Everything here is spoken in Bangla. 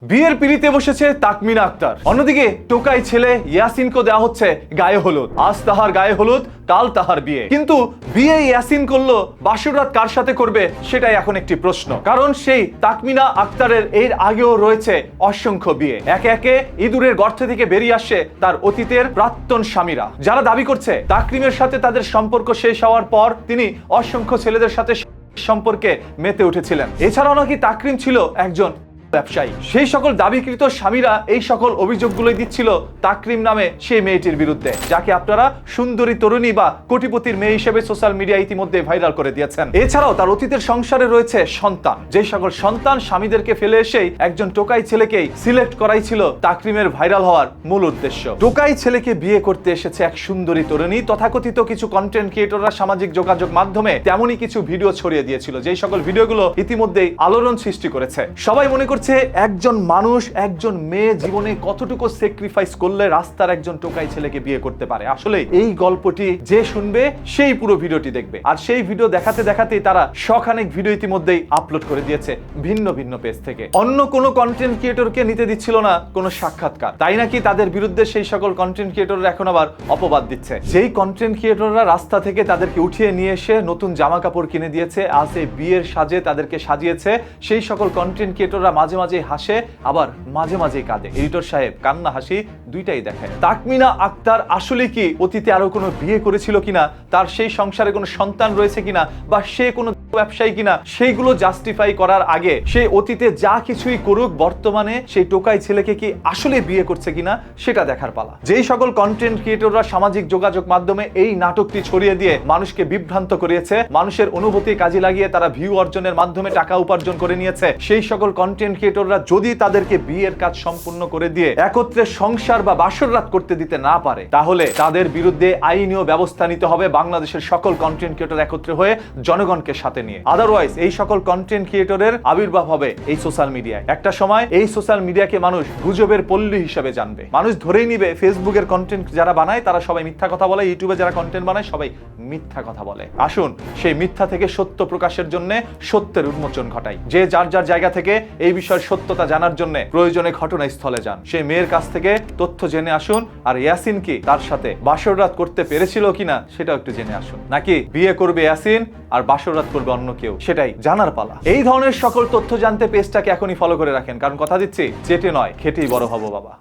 বিয়ের পিড়িতে বসেছে তাকমিনা আক্তার, অন্যদিকে টোকাই ছেলে ইয়াসিনকে দেওয়া হচ্ছে গায়ে হলুদ। আজ তাহার গায়ে হলুদ, কাল তাহার বিয়ে। কিন্তু বিয়ে ইয়াসিন করলো, বাসররাত কার সাথে করবে সেটাই এখন একটি প্রশ্ন। কারণ সেই তাকমিনা আক্তারের এর আগেও রয়েছে অসংখ্য বিয়ে। একে একে ইঁদুরের গর্ত থেকে বেরিয়ে আসছে তার অতীতের প্রাক্তন স্বামীরা, যারা দাবি করছে তাকরিমের সাথে তাদের সম্পর্ক শেষ হওয়ার পর তিনি অসংখ্য ছেলেদের সাথে সম্পর্কে মেতে উঠেছিলেন। এছাড়াও নাকি তাকরিম ছিল একজন ব্যবসায়ী। সেই সকল দাবিকৃত স্বামীরা এই সকল অভিযোগগুলোই দিচ্ছিল তাকরিম নামে সেই মেয়েটির বিরুদ্ধে, যাকে আপনারা সুন্দরী তরুণী বা কোটিপতির মেয়ে হিসেবে সোশ্যাল মিডিয়া ইতিমধ্যে ভাইরাল করে দিয়েছেন। এছাড়াও তার অতীতের সংসারে রয়েছে সন্তান, যে সকল সন্তান স্বামীদেরকে ফেলে এসেই একজন টোকাই ছেলেকেই সিলেক্ট করাই ছিল তাকরিমের ভাইরাল হওয়ার মূল উদ্দেশ্য। টোকাই ছেলেকে বিয়ে করতে এসেছে এক সুন্দরী তরুণী। তথাকথিত কিছু কন্টেন্ট ক্রিয়েটররা সামাজিক যোগাযোগ মাধ্যমে তেমনই কিছু ভিডিও ছড়িয়ে দিয়েছিল, যেই সকল ভিডিওগুলো ইতিমধ্যেই আলোড়ন সৃষ্টি করেছে। সবাই মনে একজন মানুষ, একজন মেয়ে জীবনে কতটুকু স্যাক্রিফাইস করলে রাস্তার একজন টোকাই ছেলেকে বিয়ে করতে পারে। আসলে এই গল্পটি যে শুনবে সেই পুরো ভিডিওটি দেখবে। আর সেই ভিডিও দেখাতে দেখাতেই তারা শখানেক ভিডিও ইতিমধ্যেই আপলোড করে দিয়েছে ভিন্ন ভিন্ন পেজ থেকে। অন্য কোনো কন্টেন্ট ক্রিয়েটরকে নিতে দিচ্ছিল না কোনো সাক্ষাৎকার, তাই নাকি তাদের বিরুদ্ধে সেই সকল কন্টেন্ট ক্রিয়েটররা এখন আবার অপবাদ দিচ্ছে। যেই কন্টেন্ট ক্রিয়েটররা রাস্তা থেকে তাদেরকে উঠিয়ে নিয়ে এসে নতুন জামা কাপড় কিনে দিয়েছে, আজ এই বিয়ের সাজে তাদেরকে সাজিয়েছে, সেই সকল কন্টেন্ট ক্রিয়েটররা মাঝে মাঝে হাসে, আবার মাঝে মাঝে কাঁদে। এডিটর সাহেব কান্না হাসি দুইটাই দেখায়। তাকমিনা আক্তার আসলে কি অতীতে আরো কোনো বিয়ে করেছিল কিনা, তার সেই সংসারে কোনো সন্তান রয়েছে কিনা, বা সে কোনো ব্যবসায়ী কিনা, সেইগুলো জাস্টিফাই করার আগে সে অতীতে যা কিছুই করুক, বর্তমানে সেই টোকাই ছেলেকে কি আসলে বিয়ে করছে কিনা সেটা দেখার পালা। যেই সকল কন্টেন্ট ক্রিয়েটররা সামাজিক যোগাযোগ মাধ্যমে এই নাটকটি ছড়িয়ে দিয়ে মানুষকে বিভ্রান্ত করিয়েছে, মানুষের অনুভূতি কাজে লাগিয়ে তারা ভিউ অর্জনের মাধ্যমে টাকা উপার্জন করে নিয়েছে, সেই সকল কন্টেন্ট ক্রিয়েটররা যদি তাদেরকে বিয়ের কাজ সম্পূর্ণ করে দিয়ে একত্রে সংসার বা বাসররাত করতে দিতে না পারে, তাহলে তাদের বিরুদ্ধে আইনীয় ব্যবস্থা নিতে হবে বাংলাদেশের সকল কন্টেন্ট ক্রিয়েটর একত্রে হয়ে জনগণকে সাথে নিয়ে। আদারওয়াইজ এই সকল কন্টেন্ট ক্রিয়েটরের আবির্ভাব হবে এই সোশ্যাল মিডিয়ায়। একটা সময় এই সোশ্যাল মিডিয়াকে মানুষ গুজবের পল্লী হিসেবে জানবে। মানুষ ধরেই নিবে ফেসবুকের কন্টেন্ট যারা বানায় তারা সবাই মিথ্যা কথা বলে, ইউটিউবে যারা কন্টেন্ট বানায় সবাই মিথ্যা কথা বলে। আসুন সেই মিথ্যা থেকে সত্য প্রকাশের জন্য সত্যের উন্মোচন ঘটাই। যে যার যার জায়গা থেকে এই বিষয়ের সত্যতা জানার জন্য প্রয়োজনে ঘটনাস্থলে যান, সেই মেয়ের কাছ থেকে তথ্য জেনে আসুন। আর ইয়াসিন কি তার সাথে বাসররাত করতে পেরেছিল কিনা সেটাও একটু জেনে আসুন, নাকি বিয়ে করবে ইয়াসিন আর বাসররাত করবে অন্য কেউ, সেটাই জানার পালা। এই ধরনের সকল তথ্য জানতে পেজটাকে এখনই ফলো করে রাখেন, কারণ কথা দিচ্ছি চেটে নয় খেটেই বড় হব বাবা।